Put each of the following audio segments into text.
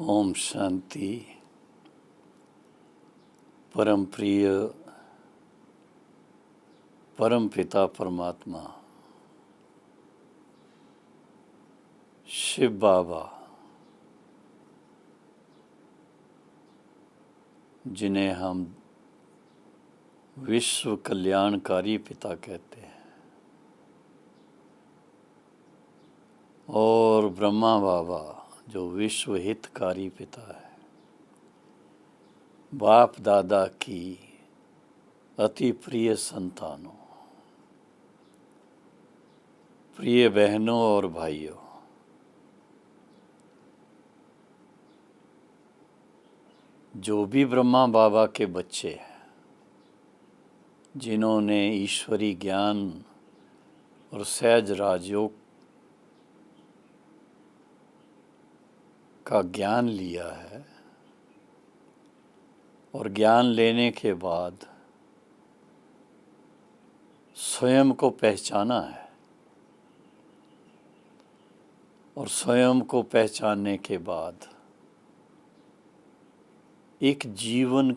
ओम शांति। परम प्रिय परम पिता परमात्मा शिव बाबा, जिन्हें हम विश्व कल्याणकारी पिता कहते हैं, और ब्रह्मा बाबा जो विश्व हितकारी पिता है, बाप दादा की अति प्रिय संतानों, प्रिय बहनों और भाइयों, जो भी ब्रह्मा बाबा के बच्चे हैं, जिन्होंने ईश्वरी ज्ञान और सहज राजयोग का ज्ञान लिया है और ज्ञान लेने के बाद स्वयं को पहचाना है, और स्वयं को पहचानने के बाद एक जीवन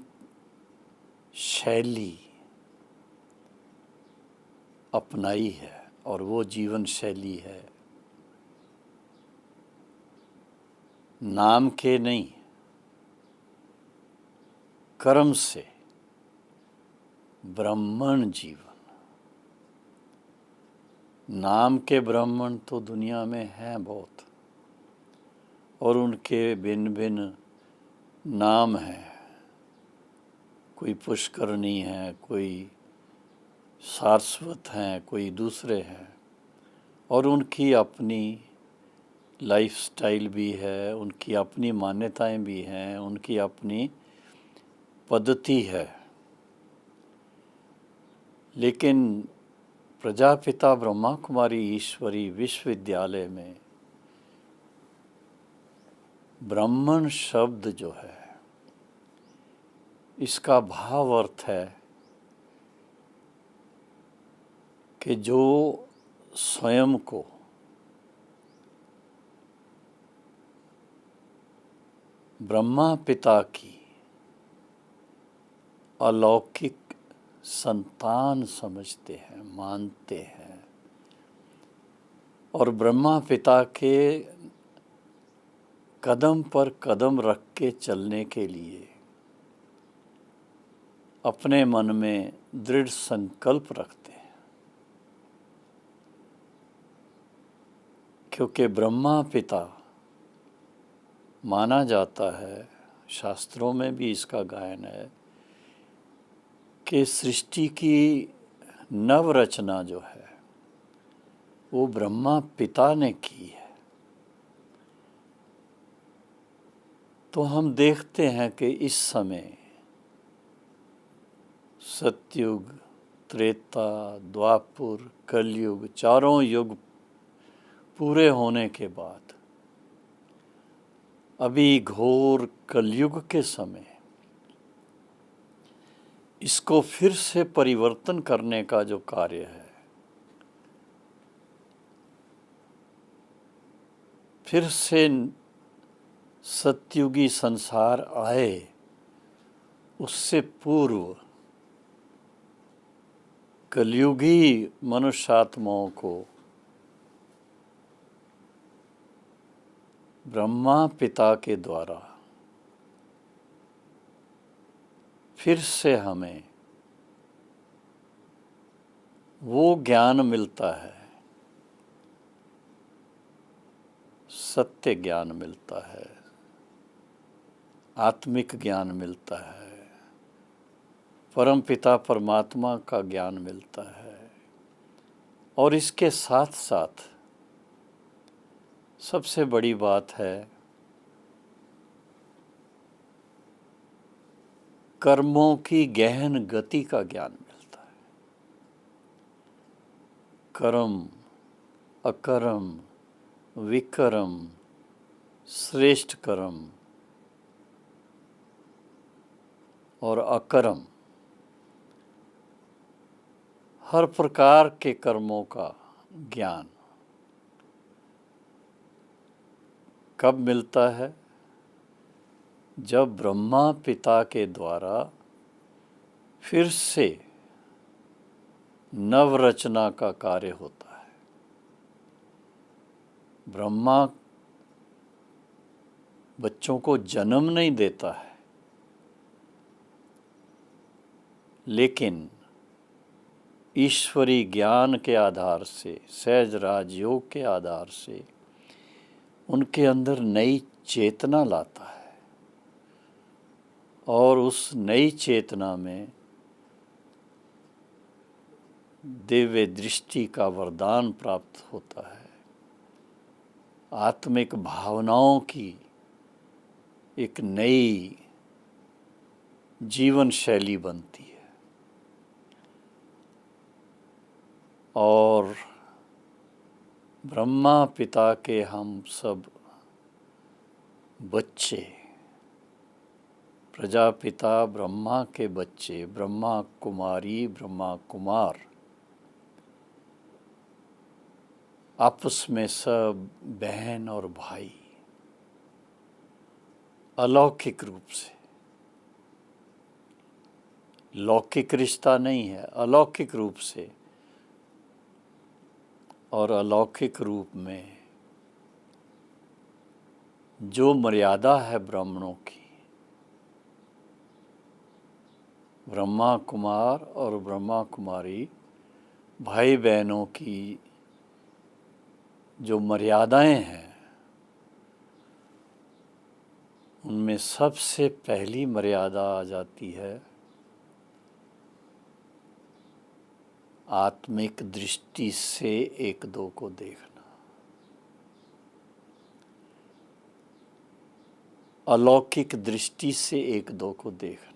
शैली अपनाई है, और वो जीवन शैली है नाम के नहीं, कर्म से ब्राह्मण जीवन। नाम के ब्राह्मण तो दुनिया में हैं बहुत, और उनके भिन्न भिन्न नाम हैं। कोई पुष्करणी है, कोई सारस्वत हैं, कोई दूसरे हैं, और उनकी अपनी लाइफस्टाइल भी है, उनकी अपनी मान्यताएं भी हैं, उनकी अपनी पद्धति है। लेकिन प्रजापिता ब्रह्मा कुमारी ईश्वरी विश्वविद्यालय में ब्राह्मण शब्द जो है, इसका भाव अर्थ है कि जो स्वयं को ब्रह्मा पिता की अलौकिक संतान समझते हैं, मानते हैं, और ब्रह्मा पिता के कदम पर कदम रख के चलने के लिए अपने मन में दृढ़ संकल्प रखते हैं। क्योंकि ब्रह्मा पिता माना जाता है, शास्त्रों में भी इसका गायन है, कि सृष्टि की नव रचना जो है वो ब्रह्मा पिता ने की है। तो हम देखते हैं कि इस समय सतयुग, त्रेता, द्वापर, कलयुग, चारों युग पूरे होने के बाद अभी घोर कलयुग के समय इसको फिर से परिवर्तन करने का जो कार्य है, फिर से सतयुगी संसार आए, उससे पूर्व कलयुगी मनुष्यात्माओं को ब्रह्मा पिता के द्वारा फिर से हमें वो ज्ञान मिलता है, सत्य ज्ञान मिलता है, आत्मिक ज्ञान मिलता है, परम पिता परमात्मा का ज्ञान मिलता है। और इसके साथ साथ सबसे बड़ी बात है, कर्मों की गहन गति का ज्ञान मिलता है। कर्म, अकर्म, विकर्म, श्रेष्ठ कर्म और अकर्म, हर प्रकार के कर्मों का ज्ञान कब मिलता है? जब ब्रह्मा पिता के द्वारा फिर से नवरचना का कार्य होता है। ब्रह्मा बच्चों को जन्म नहीं देता है, लेकिन ईश्वरी ज्ञान के आधार से, सहज राजयोग के आधार से उनके अंदर नई चेतना लाता है और उस नई चेतना में दिव्य दृष्टि का वरदान प्राप्त होता है। आत्मिक भावनाओं की एक नई जीवन शैली बनती है और ब्रह्मा पिता के हम सब बच्चे, प्रजापिता ब्रह्मा के बच्चे, ब्रह्मा कुमारी ब्रह्मा कुमार, आपस में सब बहन और भाई अलौकिक रूप से, लौकिक रिश्ता नहीं है, अलौकिक रूप से और अलौकिक रूप में जो मर्यादा है ब्राह्मणों की, ब्रह्मा कुमार और ब्रह्मा कुमारी भाई बहनों की जो मर्यादाएं हैं, उनमें सबसे पहली मर्यादा आ जाती है आत्मिक दृष्टि से एक दो को देखना, अलौकिक दृष्टि से एक दो को देखना।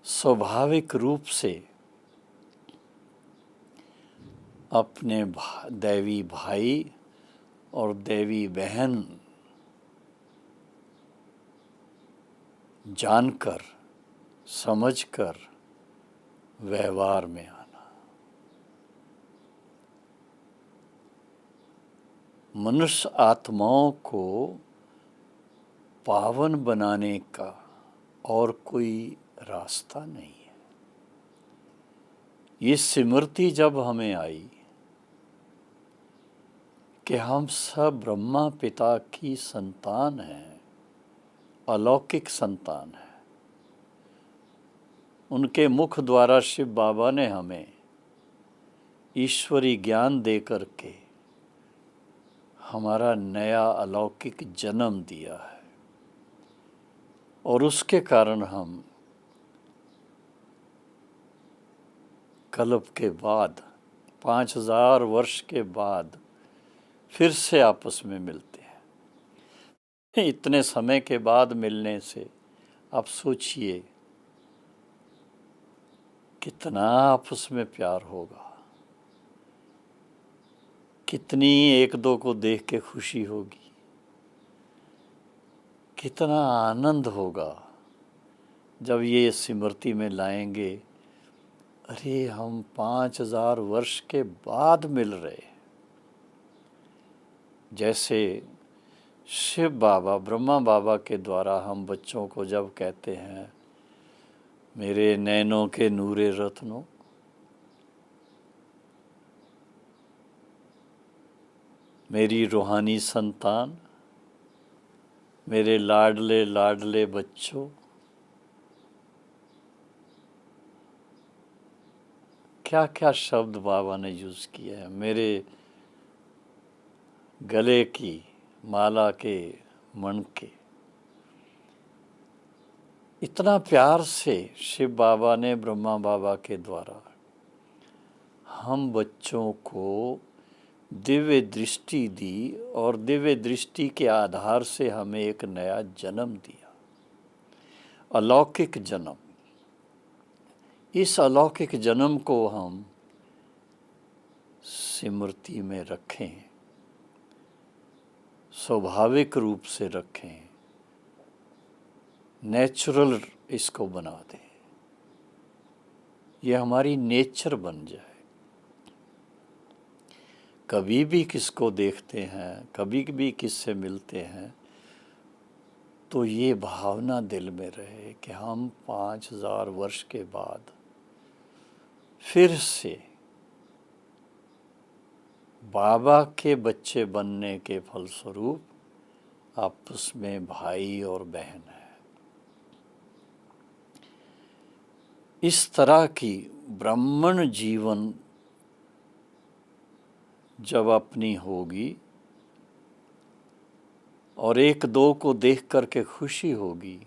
स्वाभाविक रूप से अपने दैवी भाई और दैवी बहन जानकर, समझकर व्यवहार में आना। मनुष्य आत्माओं को पावन बनाने का और कोई रास्ता नहीं है। ये स्मृति जब हमें आई कि हम सब ब्रह्मा पिता की संतान हैं, अलौकिक संतान है, उनके मुख द्वारा शिव बाबा ने हमें ईश्वरी ज्ञान दे करके हमारा नया अलौकिक जन्म दिया है और उसके कारण हम कल्प के बाद 5000 वर्ष के बाद फिर से आपस में मिलते हैं। इतने समय के बाद मिलने से आप सोचिए कितना आपस में प्यार होगा, कितनी एक दो को देख के खुशी होगी, कितना आनंद होगा जब ये स्मृति में लाएंगे, अरे हम 5000 वर्ष के बाद मिल रहे। जैसे शिव बाबा, ब्रह्मा बाबा के द्वारा हम बच्चों को जब कहते हैं मेरे नैनों के नूरे रत्नों, मेरी रूहानी संतान, मेरे लाडले लाडले बच्चों, क्या क्या शब्द बाबा ने यूज़ किए हैं। मेरे गले की माला के मणके, इतना प्यार से शिव बाबा ने ब्रह्मा बाबा के द्वारा हम बच्चों को दिव्य दृष्टि दी और दिव्य दृष्टि के आधार से हमें एक नया जन्म दिया, अलौकिक जन्म। इस अलौकिक जन्म को हम स्मृति में रखें, स्वाभाविक रूप से रखें, नेचुरल इसको बना दें, ये हमारी नेचर बन जाए। कभी भी किसको देखते हैं, कभी भी किससे मिलते हैं, तो ये भावना दिल में रहे कि हम 5000 वर्ष के बाद फिर से बाबा के बच्चे बनने के फलस्वरूप आपस में भाई और बहन है। इस तरह की ब्राह्मण जीवन जब अपनी होगी और एक दो को देख करके खुशी होगी,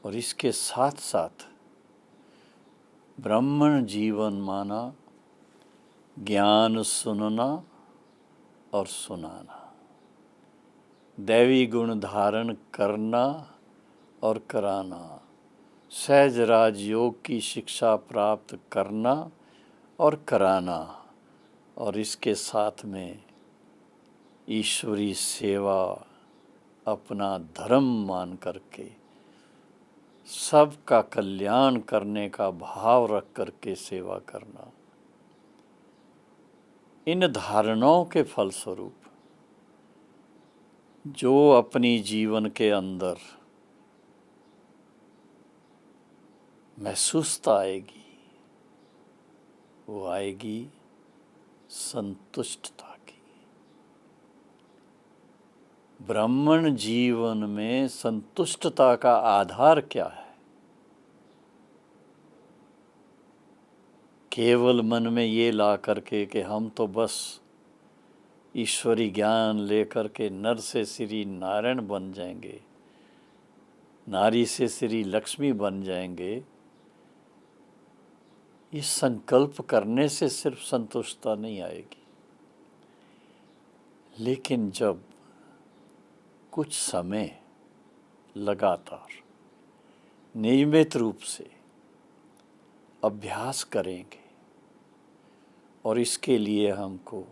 और इसके साथ साथ ब्राह्मण जीवन माना ज्ञान सुनना और सुनाना, दैवी गुण धारण करना और कराना, सहज राजयोग की शिक्षा प्राप्त करना और कराना, और इसके साथ में ईश्वरी सेवा अपना धर्म मान करके सबका कल्याण करने का भाव रख करके सेवा करना। इन धारणाओं के फलस्वरूप जो अपनी जीवन के अंदर महसूसता आएगी, वो आएगी संतुष्टता की। ब्राह्मण जीवन में संतुष्टता का आधार क्या है? केवल मन में ये ला करके कि हम तो बस ईश्वरी ज्ञान लेकर के नर से श्री नारायण बन जाएंगे, नारी से श्री लक्ष्मी बन जाएंगे, इस संकल्प करने से सिर्फ संतुष्टता नहीं आएगी। लेकिन जब कुछ समय लगातार नियमित रूप से अभ्यास करेंगे और इसके लिए हमको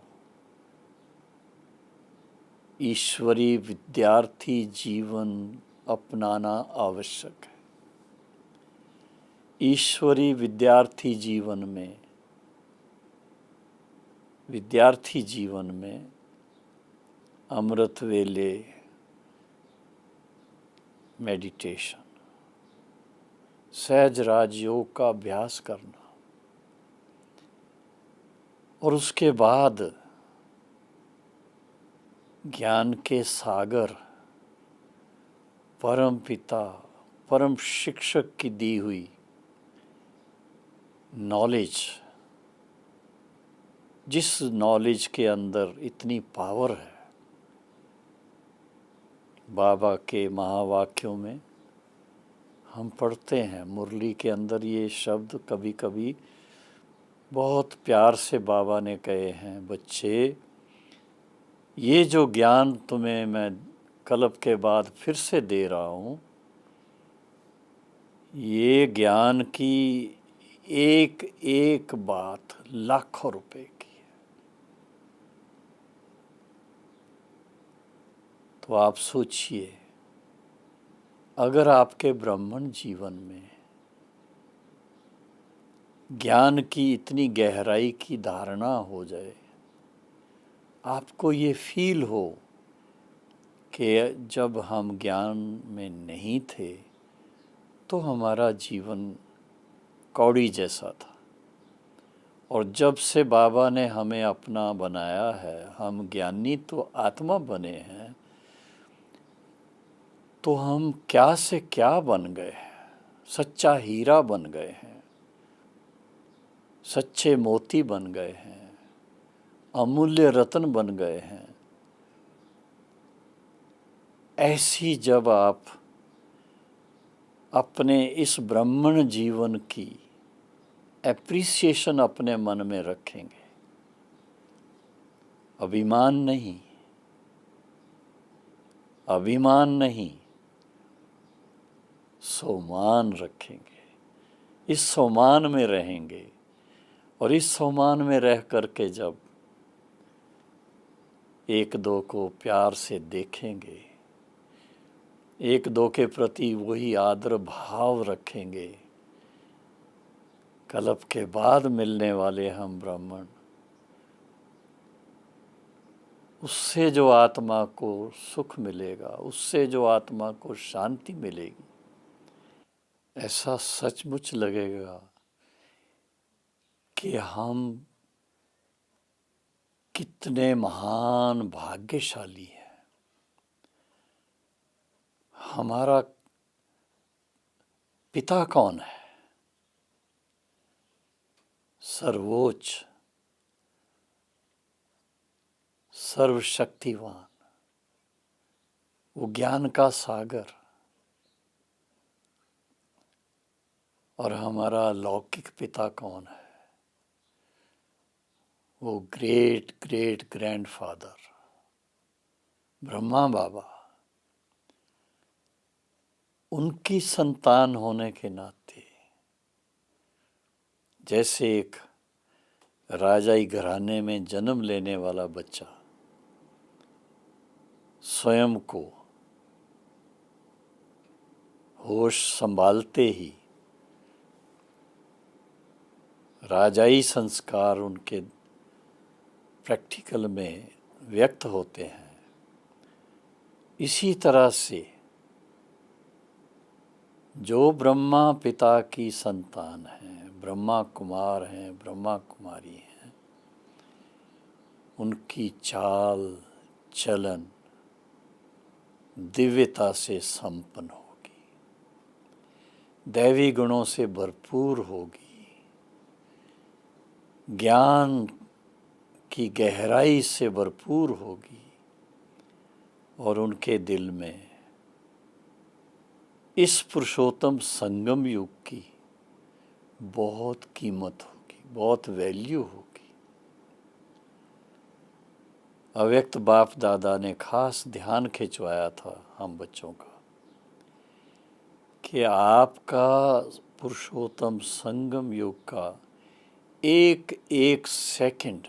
ईश्वरी विद्यार्थी जीवन अपनाना आवश्यक है। ईश्वरी विद्यार्थी जीवन में अमृत वेले मेडिटेशन, सहज राजयोग का अभ्यास करना, और उसके बाद ज्ञान के सागर परम पिता परम शिक्षक की दी हुई नॉलेज, जिस नॉलेज के अंदर इतनी पावर है, बाबा के महावाक्यों में हम पढ़ते हैं, मुरली के अंदर ये शब्द कभी कभी बहुत प्यार से बाबा ने कहे हैं, बच्चे ये जो ज्ञान तुम्हें मैं कल्प के बाद फिर से दे रहा हूँ, ये ज्ञान की एक एक बात लाखों रुपए की है। तो आप सोचिए, अगर आपके ब्राह्मण जीवन में ज्ञान की इतनी गहराई की धारणा हो जाए, आपको ये फील हो कि जब हम ज्ञान में नहीं थे तो हमारा जीवन कौड़ी जैसा था, और जब से बाबा ने हमें अपना बनाया है, हम ज्ञानी तो आत्मा बने हैं, तो हम क्या से क्या बन गए हैं, सच्चा हीरा बन गए हैं, सच्चे मोती बन गए हैं, अमूल्य रत्न बन गए हैं। ऐसी जब आप अपने इस ब्राह्मण जीवन की एप्रिसिएशन अपने मन में रखेंगे, अभिमान नहीं, सम्मान रखेंगे, इस सम्मान में रहेंगे, और इस सम्मान में रह करके जब एक दो को प्यार से देखेंगे, एक दो के प्रति वही आदर भाव रखेंगे, कल्प के बाद मिलने वाले हम ब्राह्मण उससे जो आत्मा को सुख मिलेगा, उससे जो आत्मा को शांति मिलेगी, ऐसा सचमुच लगेगा कि हम कितने महान भाग्यशाली हैं। हमारा पिता कौन है? सर्वोच्च, सर्वशक्तिवान, वो ज्ञान का सागर। और हमारा लौकिक पिता कौन है? वो ग्रेट ग्रेट ग्रैंडफादर ब्रह्मा बाबा। उनकी संतान होने के नाते, जैसे एक राजाई घराने में जन्म लेने वाला बच्चा स्वयं को होश संभालते ही राजाई संस्कार उनके प्रैक्टिकल में व्यक्त होते हैं, इसी तरह से जो ब्रह्मा पिता की संतान हैं, ब्रह्मा कुमार हैं, ब्रह्मा कुमारी हैं, उनकी चाल चलन दिव्यता से संपन्न होगी, दैवी गुणों से भरपूर होगी, ज्ञान की गहराई से भरपूर होगी, और उनके दिल में इस पुरुषोत्तम संगम युग की बहुत कीमत होगी, बहुत वैल्यू होगी। अव्यक्त बाप दादा ने खास ध्यान खिंचवाया था हम बच्चों का कि आपका पुरुषोत्तम संगम युग का एक एक सेकंड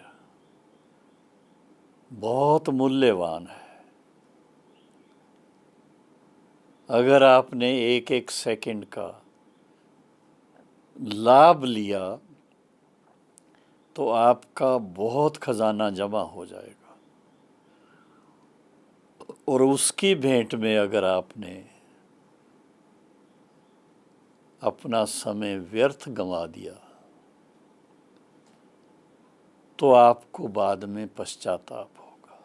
बहुत मूल्यवान है। अगर आपने एक एक सेकंड का लाभ लिया तो आपका बहुत खजाना जमा हो जाएगा, और उसकी भेंट में अगर आपने अपना समय व्यर्थ गंवा दिया तो आपको बाद में पश्चाताप होगा,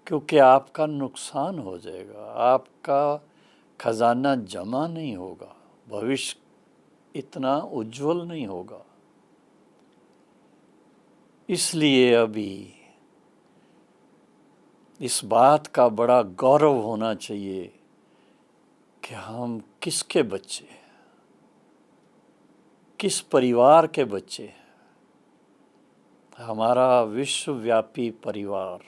क्योंकि आपका नुकसान हो जाएगा, आपका खजाना जमा नहीं होगा, भविष्य इतना उज्जवल नहीं होगा। इसलिए अभी इस बात का बड़ा गौरव होना चाहिए कि हम किसके बच्चे हैं, किस परिवार के बच्चे हैं। हमारा विश्वव्यापी परिवार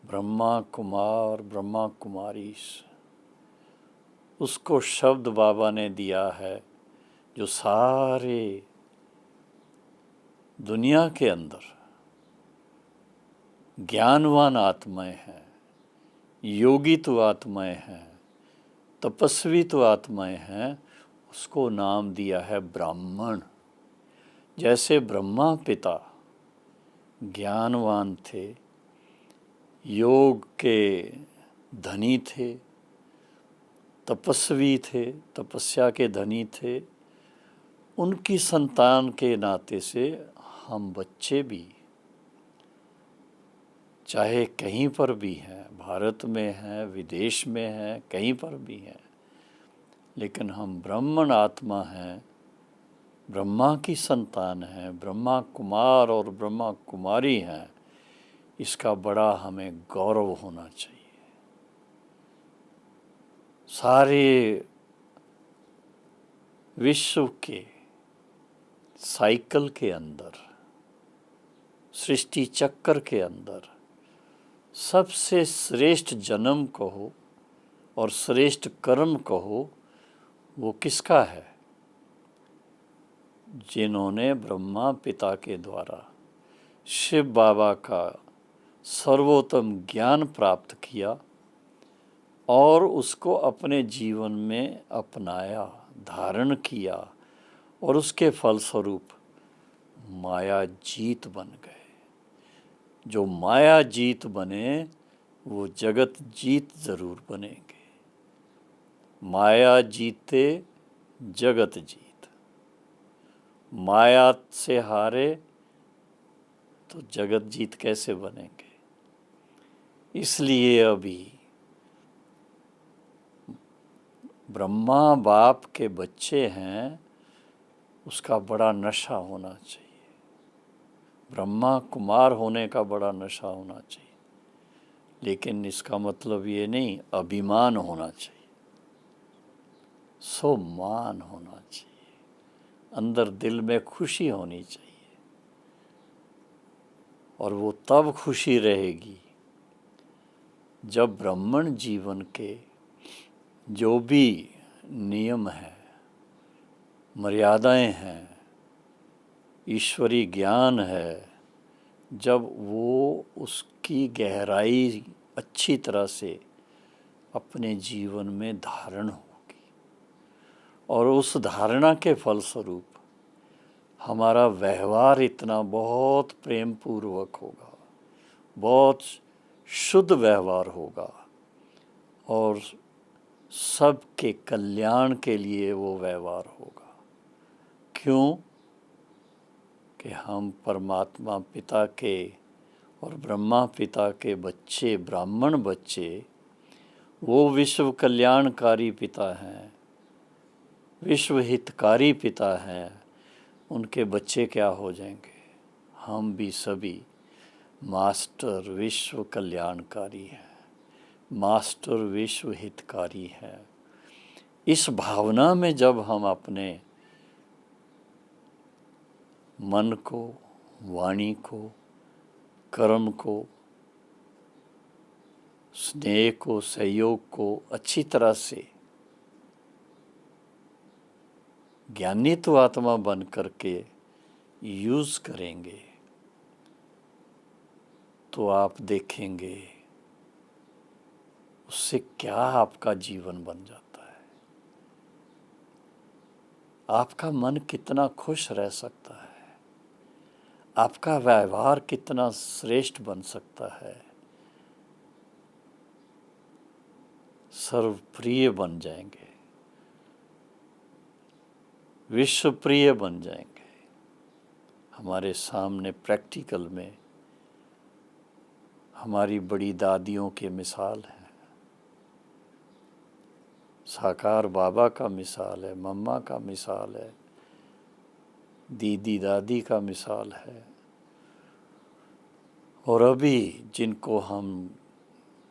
ब्रह्मा कुमार, ब्रह्मा कुमारी, उसको शब्द बाबा ने दिया है जो सारे दुनिया के अंदर ज्ञानवान आत्माएं हैं, योगी तो आत्माएं हैं, तपस्वी तो आत्माएं हैं, उसको नाम दिया है ब्राह्मण। जैसे ब्रह्मा पिता ज्ञानवान थे, योग के धनी थे, तपस्वी थे, तपस्या के धनी थे, उनकी संतान के नाते से हम बच्चे भी चाहे कहीं पर भी हैं, भारत में हैं, विदेश में हैं, कहीं पर भी हैं, लेकिन हम ब्राह्मण आत्मा हैं, ब्रह्मा की संतान हैं, ब्रह्मा कुमार और ब्रह्मा कुमारी हैं। इसका बड़ा हमें गौरव होना चाहिए। सारे विश्व के साइकिल के अंदर, सृष्टि चक्र के अंदर सबसे श्रेष्ठ जन्म कहो और श्रेष्ठ कर्म कहो, वो किसका है? जिन्होंने ब्रह्मा पिता के द्वारा शिव बाबा का सर्वोत्तम ज्ञान प्राप्त किया और उसको अपने जीवन में अपनाया, धारण किया, और उसके फलस्वरूप माया जीत बन गए। जो माया जीत बने वो जगत जीत जरूर बनेंगे। माया जीते जगत जीत, माया से हारे तो जगत जीत कैसे बनेंगे। इसलिए अभी ब्रह्मा बाप के बच्चे हैं, उसका बड़ा नशा होना चाहिए। ब्रह्मा कुमार होने का बड़ा नशा होना चाहिए, लेकिन इसका मतलब ये नहीं अभिमान होना चाहिए, सम्मान होना चाहिए, अंदर दिल में खुशी होनी चाहिए। और वो तब खुशी रहेगी जब ब्राह्मण जीवन के जो भी नियम हैं, मर्यादाएं हैं, ईश्वरी ज्ञान है, जब वो उसकी गहराई अच्छी तरह से अपने जीवन में धारण होगी, और उस धारणा के फलस्वरूप हमारा व्यवहार इतना बहुत प्रेम पूर्वक होगा, बहुत शुद्ध व्यवहार होगा, और सबके कल्याण के लिए वो व्यवहार होगा। क्यों कि हम परमात्मा पिता के और ब्रह्मा पिता के बच्चे, ब्राह्मण बच्चे, वो विश्व कल्याणकारी पिता हैं, विश्व हितकारी पिता हैं। उनके बच्चे क्या हो जाएंगे? हम भी सभी मास्टर विश्व कल्याणकारी हैं, मास्टर विश्व हितकारी हैं। इस भावना में जब हम अपने मन को, वाणी को, कर्म को, स्नेह को, सहयोग को अच्छी तरह से ज्ञानित आत्मा बन करके यूज़ करेंगे, तो आप देखेंगे उससे क्या आपका जीवन बन जाता है। आपका मन कितना खुश रह सकता है, आपका व्यवहार कितना श्रेष्ठ बन सकता है, सर्वप्रिय बन जाएंगे, विश्वप्रिय बन जाएंगे। हमारे सामने प्रैक्टिकल में हमारी बड़ी दादियों की मिसाल है, साकार बाबा का मिसाल है, मम्मा का मिसाल है, दीदी दादी का मिसाल है, और अभी जिनको हम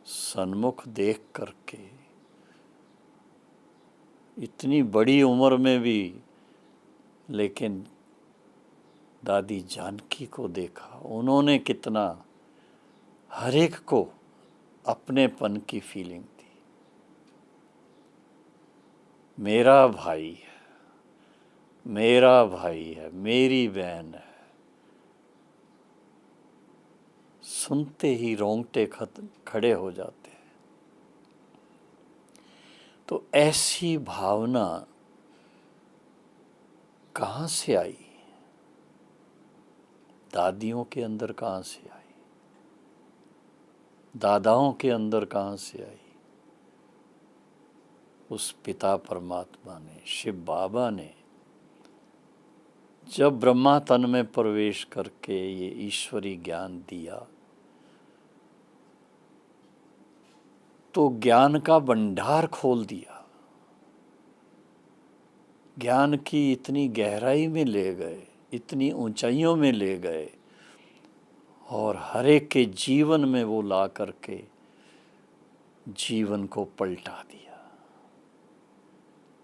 सन्मुख देख करके इतनी बड़ी उम्र में भी, लेकिन दादी जानकी को देखा, उन्होंने कितना हर एक को अपनेपन की फीलिंग दी। मेरा भाई है, मेरा भाई है, मेरी बहन है, सुनते ही रोंगटे खड़े हो जाते हैं। तो ऐसी भावना कहाँ से आई? दादियों के अंदर कहाँ से आई? दादाओं के अंदर कहाँ से आई? उस पिता परमात्मा ने, शिव बाबा ने जब ब्रह्मा तन में प्रवेश करके ये ईश्वरी ज्ञान दिया, तो ज्ञान का भंडार खोल दिया, ज्ञान की इतनी गहराई में ले गए, इतनी ऊंचाइयों में ले गए, और हर एक के जीवन में वो ला करके जीवन को पलटा दिया।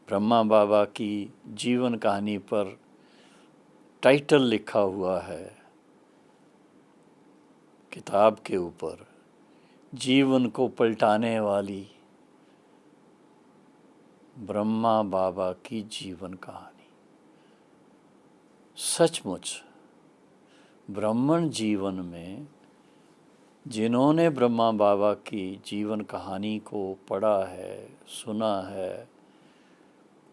ब्रह्मा बाबा की जीवन कहानी पर टाइटल लिखा हुआ है किताब के ऊपर, जीवन को पलटाने वाली ब्रह्मा बाबा की जीवन कहानी। सचमुच ब्राह्मण जीवन में जिन्होंने ब्रह्मा बाबा की जीवन कहानी को पढ़ा है, सुना है,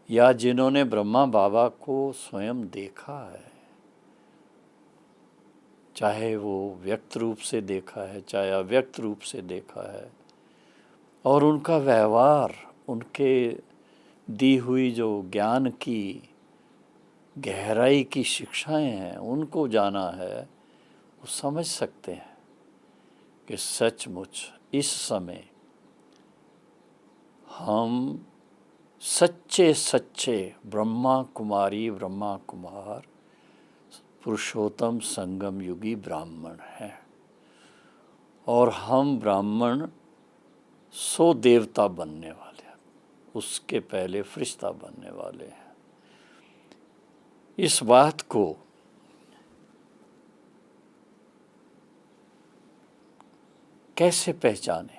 या जिन्होंने ब्रह्मा बाबा को स्वयं देखा है, चाहे वो व्यक्त रूप से देखा है चाहे अव्यक्त रूप से देखा है, और उनका व्यवहार, उनके दी हुई जो ज्ञान की गहराई की शिक्षाएं हैं उनको जाना है, वो समझ सकते हैं कि सचमुच इस समय हम सच्चे सच्चे ब्रह्मा कुमारी ब्रह्मा कुमार पुरुषोत्तम संगम युगी ब्राह्मण हैं, और हम ब्राह्मण 100 देवता बनने वाले हैं, उसके पहले फरिश्ता बनने वाले हैं। इस बात को कैसे पहचाने?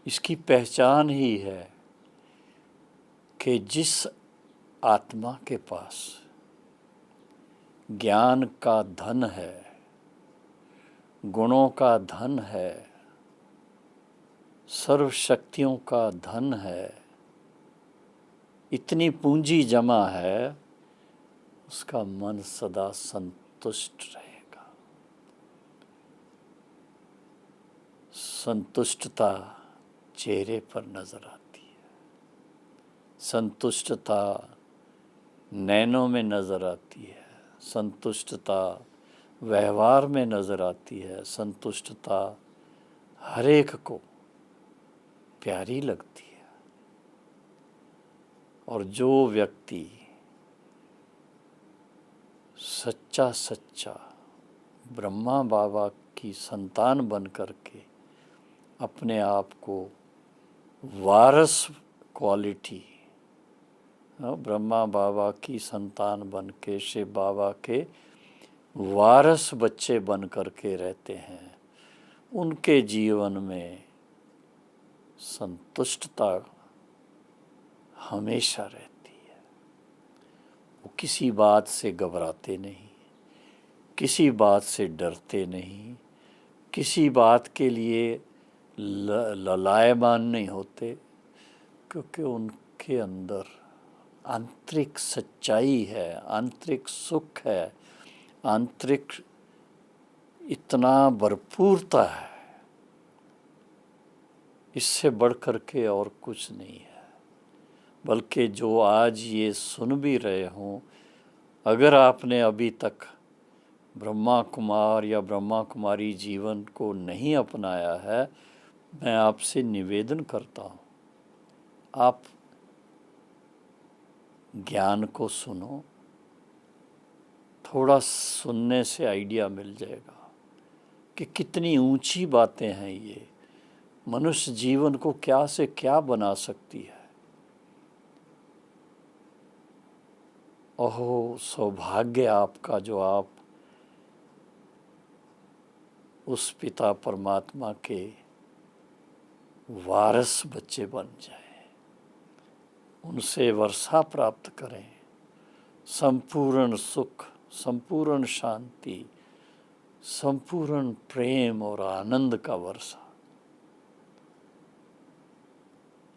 इसकी पहचान ही है कि जिस आत्मा के पास ज्ञान का धन है, गुणों का धन है, सर्व शक्तियों का धन है, इतनी पूंजी जमा है, उसका मन सदा संतुष्ट रहेगा। संतुष्टता चेहरे पर नजर आती है, संतुष्टता नैनों में नजर आती है, संतुष्टता व्यवहार में नजर आती है, संतुष्टता हर एक को प्यारी लगती है। और जो व्यक्ति सच्चा सच्चा ब्रह्मा बाबा की संतान बन करके अपने आप को वारस क्वालिटी, ब्रह्मा बाबा की संतान बन के शिव बाबा के वारस बच्चे बन करके रहते हैं, उनके जीवन में संतुष्टता हमेशा रहती है। वो किसी बात से घबराते नहीं, किसी बात से डरते नहीं, किसी बात के लिए ललायमान नहीं होते, क्योंकि उनके अंदर आंतरिक सच्चाई है, आंतरिक सुख है, आंतरिक इतना भरपूरता है, इससे बढ़कर के और कुछ नहीं है। बल्कि जो आज ये सुन भी रहे हों, अगर आपने अभी तक ब्रह्मा कुमार या ब्रह्मा कुमारी जीवन को नहीं अपनाया है, मैं आपसे निवेदन करता हूँ, आप ज्ञान को सुनो। थोड़ा सुनने से आइडिया मिल जाएगा कि कितनी ऊंची बातें हैं ये, मनुष्य जीवन को क्या से क्या बना सकती है। ओहो सौभाग्य आपका जो आप उस पिता परमात्मा के वारस बच्चे बन जाएं, उनसे वर्षा प्राप्त करें, संपूर्ण सुख, संपूर्ण शांति, संपूर्ण प्रेम और आनंद का वर्षा।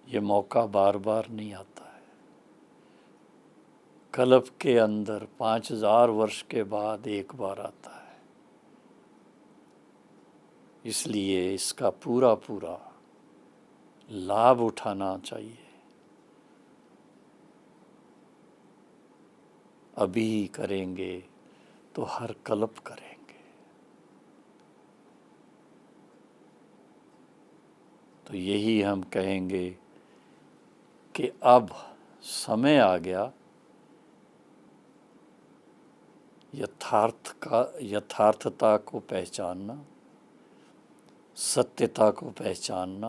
ये मौका बार बार नहीं आता है। कल्प के अंदर 5000 वर्ष के बाद एक बार आता है, इसलिए इसका पूरा पूरा लाभ उठाना चाहिए। अभी करेंगे तो हर कल्प करेंगे। तो यही हम कहेंगे कि अब समय आ गया यथार्थता को पहचानना, सत्यता को पहचानना,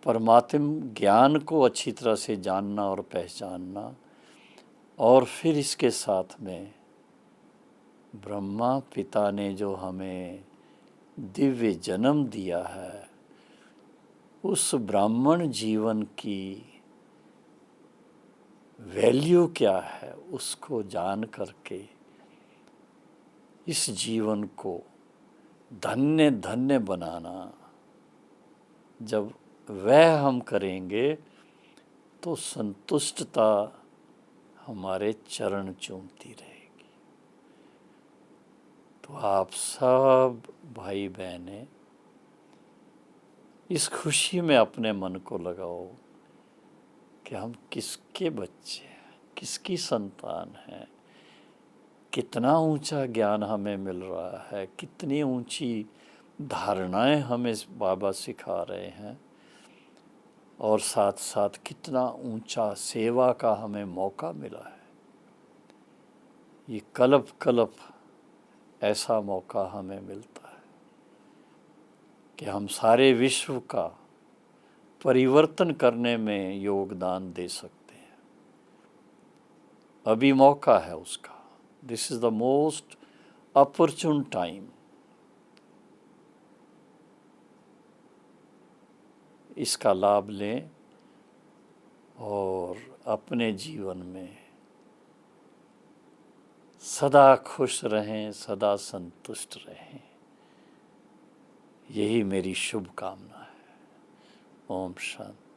परमात्म ज्ञान को अच्छी तरह से जानना और पहचानना, और फिर इसके साथ में ब्रह्मा पिता ने जो हमें दिव्य जन्म दिया है, उस ब्राह्मण जीवन की वैल्यू क्या है उसको जान करके इस जीवन को धन्य धन्य बनाना, जब वह हम करेंगे तो संतुष्टता हमारे चरण चूमती रहेगी। तो आप सब भाई बहनें इस खुशी में अपने मन को लगाओ कि हम किसके बच्चे हैं, किसकी संतान हैं, कितना ऊंचा ज्ञान हमें मिल रहा है, कितनी ऊंची धारणाएं हमें बाबा सिखा रहे हैं, और साथ साथ कितना ऊंचा सेवा का हमें मौका मिला है। ये कल्प कल्प ऐसा मौका हमें मिलता है कि हम सारे विश्व का परिवर्तन करने में योगदान दे सकते हैं। अभी मौका है उसका। This is the most opportune time. इसका लाभ लें और अपने जीवन में सदा खुश रहें, सदा संतुष्ट रहें। यही मेरी शुभकामना है। ओम शांति।